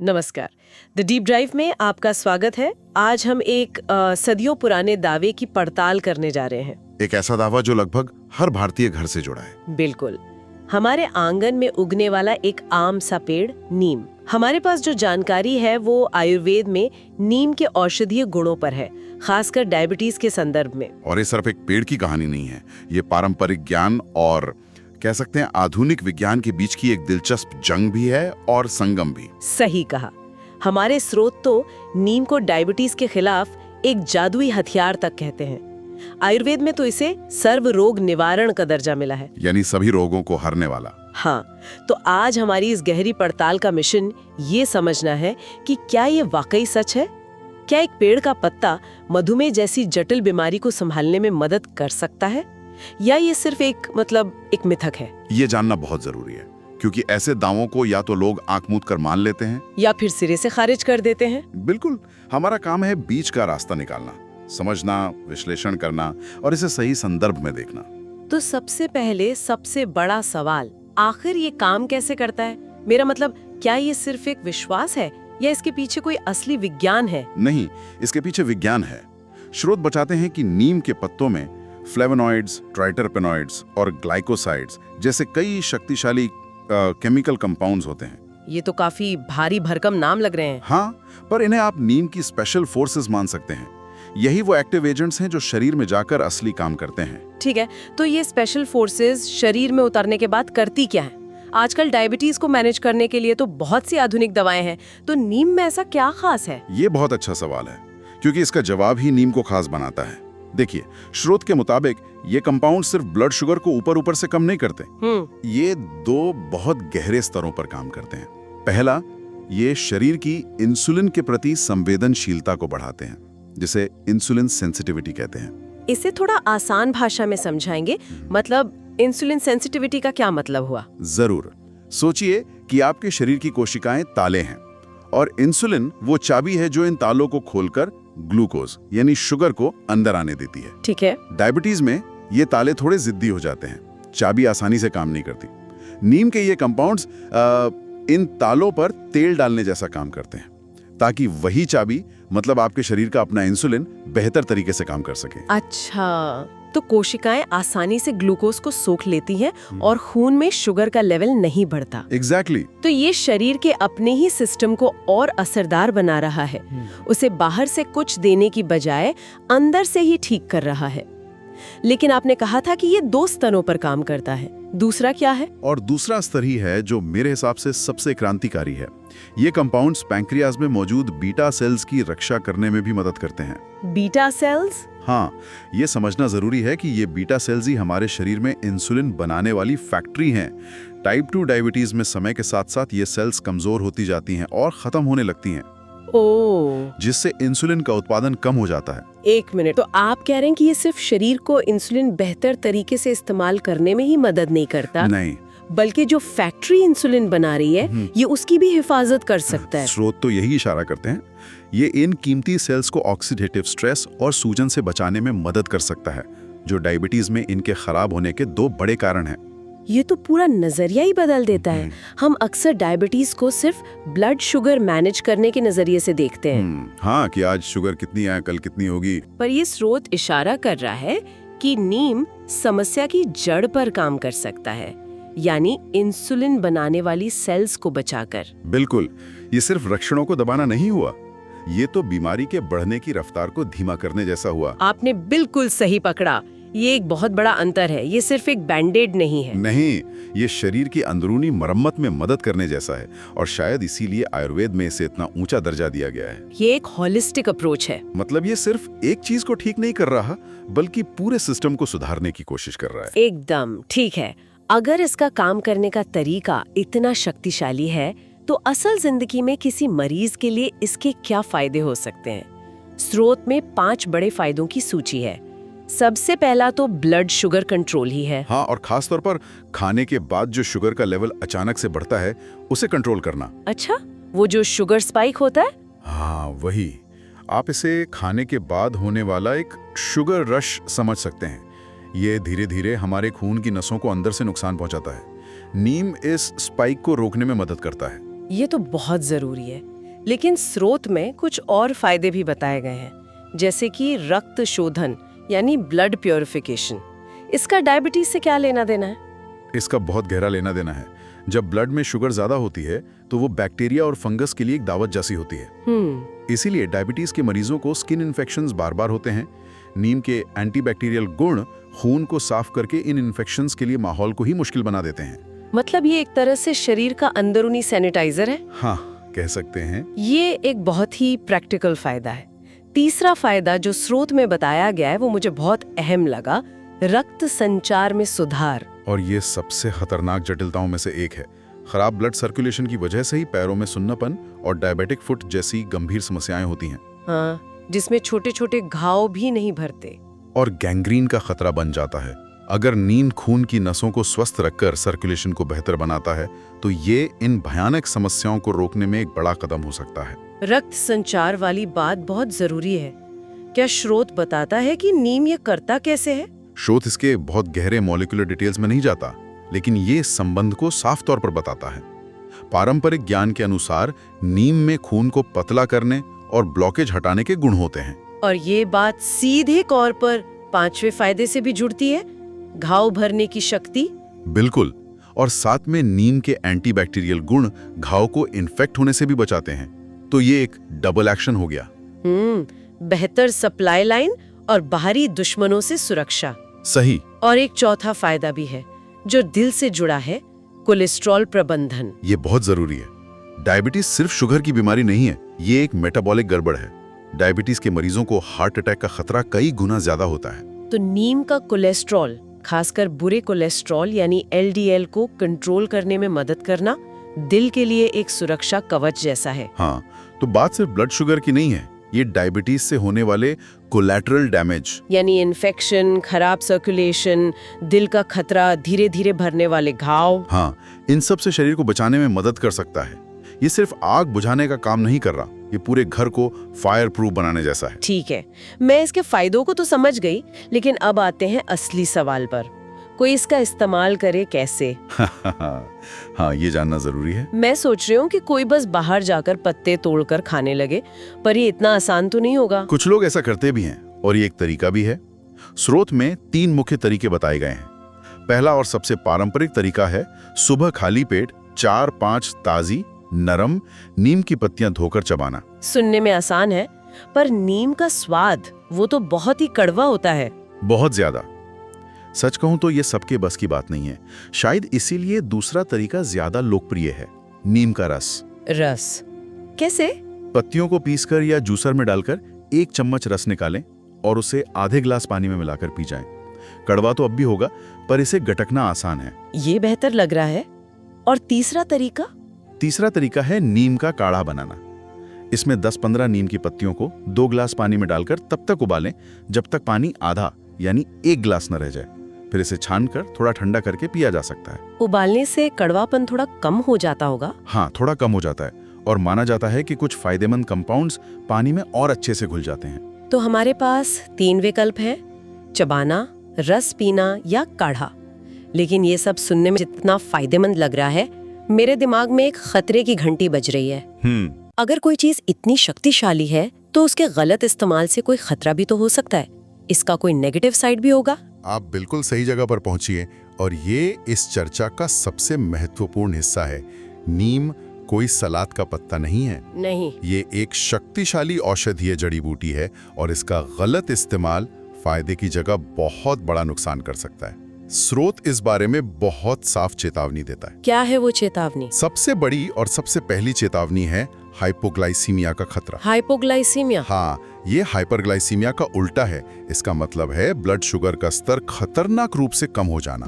नमस्कार। The deep drive में आपका स्वागत है। आज हम एक सदियों पुराने दावे की पड़ताल करने जा रहे हैं। एक ऐसा दावा जो लगभग हर भारतीय घर से जुड़ा है। बिल्कुल। हमारे आंगन में उगने वाला एक आम सा पेड़ नीम। हमारे पास जो जानकारी है वो आयुर्वेद में नीम के औषधीय गुणों पर है, खासकर डायबिटीज के संदर्भ में। और ये सिर्फ एक पेड़ की कहानी नहीं है, ये पारंपरिक ज्ञान और कह सकते हैं आधुनिक विज्ञान के बीच की एक दिलचस्प जंग भी है और संगम भी। सही कहा। हमारे स्रोत तो नीम को डायबिटीज के खिलाफ एक जादुई हथियार तक कहते हैं। आयुर्वेद में तो इसे सर्व रोग निवारण का दर्जा मिला है, यानी सभी रोगों को हरने वाला। हाँ, तो आज हमारी इस गहरी पड़ताल का मिशन ये समझना है कि क्या ये वाकई सच है। क्या एक पेड़ का पत्ता मधुमेह जैसी जटिल बीमारी को संभालने में मदद कर सकता है, या ये सिर्फ एक मिथक है। ये जानना बहुत जरूरी है, क्योंकि ऐसे दावों को या तो लोग आंख मूंद कर मान लेते हैं या फिर सिरे से खारिज कर देते हैं। बिल्कुल। हमारा काम है बीच का रास्ता निकालना, समझना, विश्लेषण करना और इसे सही संदर्भ में देखना। तो सबसे पहले सबसे बड़ा सवाल, आखिर ये काम कैसे करता है? मेरा मतलब, क्या ये सिर्फ एक विश्वास है या इसके पीछे कोई असली विज्ञान है? नहीं, इसके पीछे विज्ञान है। स्रोत बताते हैं कि नीम के पत्तों में फ्लेवोनॉइड्स, ट्राइटरपेनॉइड्स और ग्लाइकोसाइड्स जैसे कई शक्तिशाली केमिकल कंपाउंड्स होते हैं। ये तो काफी भारी भरकम नाम लग रहे हैं। हाँ, पर इन्हें आप नीम की स्पेशल फोर्सेस मान सकते हैं। यही वो एक्टिव एजेंट्स हैं जो शरीर में जाकर असली काम करते हैं। ठीक है, तो ये स्पेशल फोर्सेस शरीर में उतरने के बाद करती क्या है? आजकल डायबिटीज को मैनेज करने के लिए तो बहुत सी आधुनिक दवाएं हैं, तो नीम में ऐसा क्या खास है? ये बहुत अच्छा सवाल है, क्योंकि इसका जवाब ही नीम को खास बनाता है। देखिए, स्रोत के मुताबिक ये कंपाउंड सिर्फ ब्लड शुगर को ऊपर ऊपर से कम नहीं करते। ये दो बहुत गहरे स्तरों पर काम करते हैं। पहला, ये शरीर की इंसुलिन के प्रति संवेदनशीलता को बढ़ाते हैं, जिसे इंसुलिन सेंसिटिविटी कहते हैं। इसे थोड़ा आसान भाषा में समझाएंगे? मतलब इंसुलिन सेंसिटिविटी का क्या मतलब हुआ? जरूर। सोचिए कि आपके शरीर की कोशिकाएं ताले हैं और इंसुलिन वो चाबी है जो इन तालों को खोलकर ग्लूकोज यानी शुगर को अंदर आने देती है। ठीक है। डायबिटीज में ये ताले थोड़े जिद्दी हो जाते हैं, चाबी आसानी से काम नहीं करती। नीम के ये कंपाउंड्स इन तालों पर तेल डालने जैसा काम करते हैं, ताकि वही चाबी, मतलब आपके शरीर का अपना इंसुलिन, बेहतर तरीके से काम कर सके। अच्छा, तो कोशिकाएं आसानी से ग्लूकोज को सोख लेती हैं और खून में शुगर का लेवल नहीं बढ़ता। एग्जैक्टली। तो ये शरीर के अपने ही सिस्टम को और असरदार बना रहा है। उसे बाहर से कुछ देने की बजाय अंदर से ही ठीक कर रहा है। लेकिन आपने कहा था कि ये दो स्तरों पर काम करता है, दूसरा क्या है? और दूसरा स्तर ही है जो मेरे हिसाब से सबसे क्रांतिकारी है। ये कंपाउंड्स पैंक्रियाज में मौजूद बीटा सेल्स की रक्षा करने में भी मदद करते हैं। Beta cells? हाँ, ये समझना जरूरी है कि ये बीटा सेल्स ही हमारे शरीर में इंसुलिन बनाने वाली फैक्ट्री हैं। टाइप 2 डायबिटीज में समय के साथ साथ ये सेल्स कमजोर होती जाती हैं और खत्म होने लगती हैं, जिससे इंसुलिन का उत्पादन कम हो जाता है। एक मिनट, तो आप कह रहे हैं कि ये सिर्फ शरीर को इंसुलिन बेहतर तरीके से इस्तेमाल करने में ही मदद नहीं करता? नहीं, बल्कि जो फैक्ट्री इंसुलिन बना रही है ये उसकी भी हिफाजत कर सकता है। स्रोत तो यही इशारा करते हैं। ये इन कीमती सेल्स को ऑक्सीडेटिव स्ट्रेस और सूजन से बचाने में मदद कर सकता है, जो डायबिटीज में इनके खराब होने के दो बड़े कारण हैं। ये तो पूरा नजरिया ही बदल देता है। हम अक्सर डायबिटीज को सिर्फ ब्लड शुगर मैनेज करने के नजरिए से देखते हैं। हाँ, कि आज शुगर कितनी है, कल कितनी होगी। पर ये स्रोत इशारा कर रहा है कि नीम समस्या की जड़ पर काम कर सकता है, यानी इंसुलिन बनाने वाली सेल्स को बचाकर। बिल्कुल। ये सिर्फ लक्षणों को दबाना नहीं हुआ, ये तो बीमारी के बढ़ने की रफ्तार को धीमा करने जैसा हुआ। आपने बिल्कुल सही पकड़ा। ये एक बहुत बड़ा अंतर है। ये सिर्फ एक बैंडेड नहीं है। नहीं, ये शरीर की अंदरूनी मरम्मत में मदद करने जैसा है, और शायद इसीलिए आयुर्वेद में इसे इतना ऊंचा दर्जा दिया गया है। ये एक होलिस्टिक अप्रोच है। मतलब ये सिर्फ एक चीज को ठीक नहीं कर रहा, बल्कि पूरे सिस्टम को सुधारने की कोशिश कर रहा है। एकदम ठीक है। अगर इसका काम करने का तरीका इतना शक्तिशाली है, तो असल जिंदगी में किसी मरीज के लिए इसके क्या फायदे हो सकते हैं? स्रोत में 5 बड़े फायदों की सूची है। सबसे पहला तो ब्लड शुगर कंट्रोल ही है। हाँ, और खास तौर पर खाने के बाद जो शुगर का लेवल अचानक से बढ़ता है, उसे कंट्रोल करना। अच्छा, वो जो शुगर स्पाइक होता है? हाँ, वही। आप इसे खाने के बाद होने वाला एक शुगर रश समझ सकते हैं। ये धीरे धीरे हमारे खून की नसों को अंदर से नुकसान पहुंचाता है। नीम इस स्पाइक को रोकने में मदद करता है। ये तो बहुत जरूरी है। लेकिन स्रोत में कुछ और फायदे भी बताए गए हैं, जैसे कि रक्त शोधन यानी ब्लड प्योरिफिकेशन। इसका डायबिटीज से क्या लेना देना है? इसका बहुत गहरा लेना देना है। जब ब्लड में शुगर ज्यादा होती है तो वो बैक्टीरिया और फंगस के लिए एक दावत जैसी होती है। इसीलिए डायबिटीज के मरीजों को स्किन इन्फेक्शंस बार-बार होते हैं। नीम के एंटीबैक्टीरियल गुण खून को साफ करके इन इन्फेक्शंस के लिए माहौल को ही मुश्किल बना देते हैं। मतलब ये एक तरह से शरीर का अंदरूनी सैनिटाइजर है। हाँ, कह सकते हैं। ये एक बहुत ही प्रैक्टिकल फायदा है। तीसरा फायदा जो स्रोत में बताया गया है वो मुझे बहुत अहम लगा, रक्त संचार में सुधार। और ये सबसे खतरनाक जटिलताओं में से एक है। खराब ब्लड सर्कुलेशन की वजह से ही पैरों में सुन्नापन और डायबिटिक फुट जैसी गंभीर समस्याएं होती हैं। हाँ, जिसमें छोटे छोटे घाव भी नहीं भरते। और गैंग्रीन का खतरा बन जाता है। अगर नीम खून की नसों को स्वस्थ रखकर सर्कुलेशन को बेहतर बनाता है तो ये इन भयानक समस्याओं को रोकने में एक बड़ा कदम हो सकता है। रक्त संचार वाली बात बहुत जरूरी है। क्या स्रोत बताता है कि नीम ये करता कैसे है? स्रोत इसके बहुत गहरे मॉलिक्यूलर डिटेल्स में नहीं जाता, लेकिन ये संबंध को साफ तौर पर बताता है। पारंपरिक ज्ञान के अनुसार नीम में खून को पतला करने और ब्लॉकेज हटाने के गुण होते हैं। और ये बात सीधे तौर पर पांचवें फायदे से भी जुड़ती है, घाव भरने की शक्ति। बिल्कुल। और साथ में नीम के एंटीबैक्टीरियल गुण घाव को इन्फेक्ट होने से भी बचाते हैं। तो ये एक डबल एक्शन हो गया। बेहतर सप्लाई लाइन और बाहरी दुश्मनों से सुरक्षा। सही। और एक चौथा फायदा भी है जो दिल से जुड़ा है, कोलेस्ट्रॉल प्रबंधन। ये बहुत जरूरी है। डायबिटीज सिर्फ शुगर की बीमारी नहीं है, ये एक मेटाबॉलिक गड़बड़ है। डायबिटीज के मरीजों को हार्ट अटैक का खतरा कई गुना ज्यादा होता है। तो नीम का कोलेस्ट्रॉल, खासकर बुरे कोलेस्ट्रॉल यानी LDL को कंट्रोल करने में मदद करना दिल के लिए एक सुरक्षा कवच जैसा है। हाँ, तो बात सिर्फ ब्लड शुगर की नहीं है, ये डायबिटीज से होने वाले कोलैटरल डैमेज यानी इन्फेक्शन, खराब सर्कुलेशन, दिल का खतरा, धीरे धीरे भरने वाले घाव। हाँ, इन सब से शरीर को बचाने में मदद कर सकता है। ये सिर्फ आग बुझाने का काम नहीं कर रहा, ये पूरे घर को फायर प्रूफ बनाने जैसा है। ठीक है, मैं इसके फायदों को तो समझ गई, लेकिन अब आते हैं असली सवाल पर। कोई इसका इस्तेमाल करे कैसे? हाँ, ये जानना जरूरी है। मैं सोच रही हूँ कि कोई बस बाहर जाकर पत्ते तोड़कर खाने लगे, पर ये इतना आसान तो नहीं होगा। कुछ लोग ऐसा करते भी हैं और ये एक तरीका भी है। स्रोत में 3 मुख्य तरीके बताए गए हैं। पहला और सबसे पारंपरिक तरीका है सुबह खाली पेट 4-5 ताजी नरम नीम की पत्तियां धोकर चबाना। सुनने में आसान है, पर नीम का स्वाद वो तो बहुत ही कड़वा होता है। बहुत ज्यादा। सच कहूं तो ये सबके बस की बात नहीं है। शायद इसीलिए दूसरा तरीका ज्यादा लोकप्रिय है, नीम का रस। रस कैसे? पत्तियों को पीसकर या जूसर में डालकर 1 चम्मच रस निकालें और उसे आधे गिलास पानी में मिलाकर पी जाएं। कड़वा तो अब भी होगा, पर इसे गटकना आसान है। ये बेहतर लग रहा है। और तीसरा तरीका? तीसरा तरीका है नीम का काढ़ा बनाना। इसमें 10-15 नीम की पत्तियों को 2 गिलास पानी में डालकर तब तक उबालें जब तक पानी आधा यानी 1 गिलास न रह जाए। फिर इसे छानकर थोड़ा ठंडा करके पिया जा सकता है। उबालने से कड़वापन थोड़ा कम हो जाता होगा? हाँ, थोड़ा कम हो जाता है और माना जाता है कि कुछ फायदेमंद कंपाउंड्स पानी में और अच्छे से घुल जाते हैं। तो हमारे पास 3 विकल्प हैं, चबाना, रस पीना या काढ़ा। लेकिन ये सब सुनने में जितना फायदेमंद लग रहा है, मेरे दिमाग में एक खतरे की घंटी बज रही है। अगर कोई चीज इतनी शक्तिशाली है तो उसके गलत इस्तेमाल से कोई खतरा भी तो हो सकता है। इसका कोई नेगेटिव साइड भी होगा? आप बिल्कुल सही जगह पर पहुंचिए और ये इस चर्चा का सबसे महत्वपूर्ण हिस्सा है। नीम कोई सलाद का पत्ता नहीं है। नहीं, ये एक शक्तिशाली औषधीय जड़ी बूटी है और इसका गलत इस्तेमाल फायदे की जगह बहुत बड़ा नुकसान कर सकता है। स्रोत इस बारे में बहुत साफ चेतावनी देता है। क्या है वो चेतावनी? सबसे बड़ी और सबसे पहली चेतावनी है हाइपोग्लाइसीमिया का खतरा। हाइपोग्लाइसीमिया? हाँ, ये हाइपरग्लाइसीमिया का उल्टा है। इसका मतलब है ब्लड शुगर का स्तर खतरनाक रूप से कम हो जाना।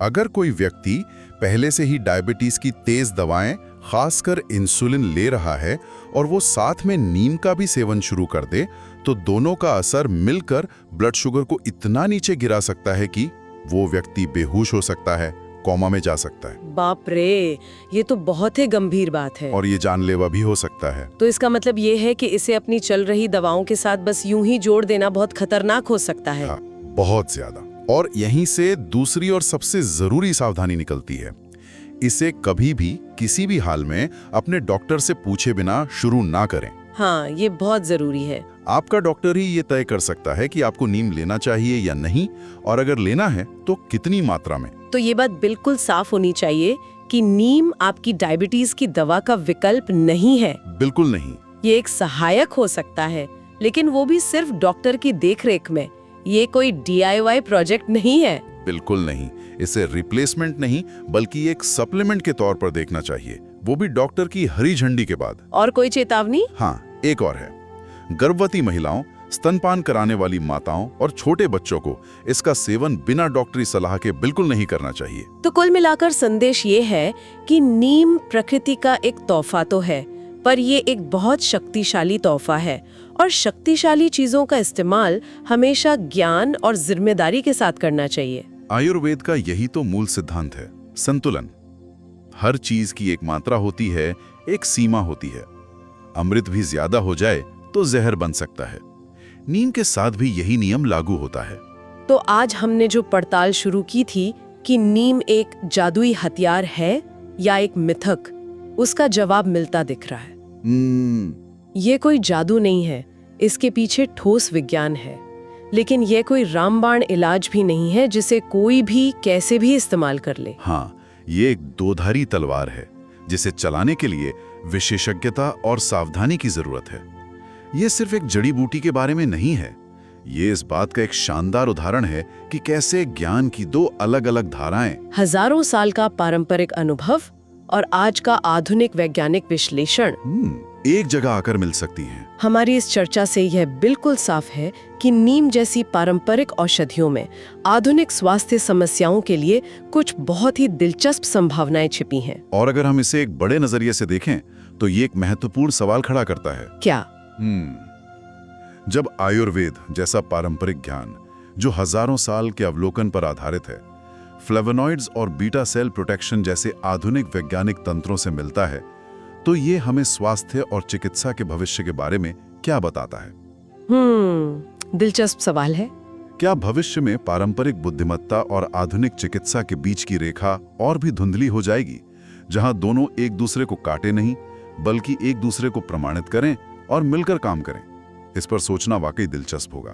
अगर कोई व्यक्ति पहले से ही डायबिटीज की तेज दवाएं, खासकर इंसुलिन ले रहा है और वो साथ में नीम का भी सेवन शुरू कर दे, तो दोनों का असर मिलकर ब्लड शुगर को इतना नीचे गिरा सकता है कि वो व्यक्ति बेहोश हो सकता है, कोमा में जा सकता है। बाप रे, ये तो बहुत ही गंभीर बात है। और ये जानलेवा भी हो सकता है। तो इसका मतलब ये है कि इसे अपनी चल रही दवाओं के साथ बस यूं ही जोड़ देना बहुत खतरनाक हो सकता है। हाँ, बहुत ज्यादा। और यहीं से दूसरी और सबसे जरूरी सावधानी निकलती है। इसे कभी भी किसी भी हाल में अपने डॉक्टर से पूछे बिना शुरू ना करें। हाँ, ये बहुत जरूरी है। आपका डॉक्टर ही ये तय कर सकता है कि आपको नीम लेना चाहिए या नहीं, और अगर लेना है तो कितनी मात्रा में। तो ये बात बिल्कुल साफ होनी चाहिए कि नीम आपकी डायबिटीज की दवा का विकल्प नहीं है। बिल्कुल नहीं। ये एक सहायक हो सकता है, लेकिन वो भी सिर्फ डॉक्टर की देखरेख में। ये कोई DIY प्रोजेक्ट नहीं है। बिल्कुल नहीं। इसे रिप्लेसमेंट नहीं बल्कि एक सप्लीमेंट के तौर पर देखना चाहिए, वो भी डॉक्टर की हरी झंडी के बाद। और कोई चेतावनी? हाँ, एक और है। गर्भवती महिलाओं, स्तनपान कराने वाली माताओं और छोटे बच्चों को इसका सेवन बिना डॉक्टरी सलाह के बिल्कुल नहीं करना चाहिए। तो कुल मिलाकर संदेश ये है कि नीम प्रकृति का एक तोहफा तो है, पर ये एक बहुत शक्तिशाली तोहफा है, और शक्तिशाली चीजों का इस्तेमाल हमेशा ज्ञान और जिम्मेदारी के साथ करना चाहिए। आयुर्वेद का यही तो मूल सिद्धांत है, संतुलन। हर चीज की एक मात्रा होती है, एक सीमा होती है। अमृत भी ज्यादा हो जाए तो जहर बन सकता है। नीम के साथ भी यही नियम लागू होता है। तो आज हमने जो पड़ताल शुरू की थी कि नीम एक जादुई हथियार है या एक मिथक, उसका जवाब मिलता दिख रहा है। ये कोई जादू नहीं है, इसके पीछे ठोस विज्ञान है। लेकिन यह कोई रामबाण इलाज भी नहीं है जिसे कोई भी कैसे भी इस्तेमाल कर ले। हाँ, ये एक दोधारी तलवार है जिसे चलाने के लिए विशेषज्ञता और सावधानी की जरूरत है। ये सिर्फ एक जड़ी बूटी के बारे में नहीं है, ये इस बात का एक शानदार उदाहरण है कि कैसे ज्ञान की दो अलग-अलग धाराएं, हजारों साल का पारंपरिक अनुभव और आज का आधुनिक वैज्ञानिक विश्लेषण एक जगह आकर मिल सकती हैं। हमारी इस चर्चा से यह बिल्कुल साफ है कि नीम जैसी पारंपरिक औषधियों में आधुनिक स्वास्थ्य समस्याओं के लिए कुछ बहुत ही दिलचस्प संभावनाएं छिपी हैं। और अगर हम इसे एक बड़े नजरिए से देखें तो ये एक महत्वपूर्ण सवाल खड़ा करता है। क्या? जब आयुर्वेद जैसा पारंपरिक ज्ञान जो हजारों साल के अवलोकन पर आधारित है, फ्लेवोनॉइड्स और बीटा सेल प्रोटेक्शन जैसे आधुनिक वैज्ञानिक तंत्रों से मिलता है, तो ये हमें स्वास्थ्य और चिकित्सा के भविष्य के बारे में क्या बताता है? दिलचस्प सवाल है। क्या भविष्य में पारंपरिक बुद्धिमत्ता और आधुनिक चिकित्सा के बीच की रेखा और भी धुंधली हो जाएगी, जहां दोनों एक दूसरे को काटे नहीं बल्कि एक दूसरे को प्रमाणित करें और मिलकर काम करें? इस पर सोचना वाकई दिलचस्प होगा।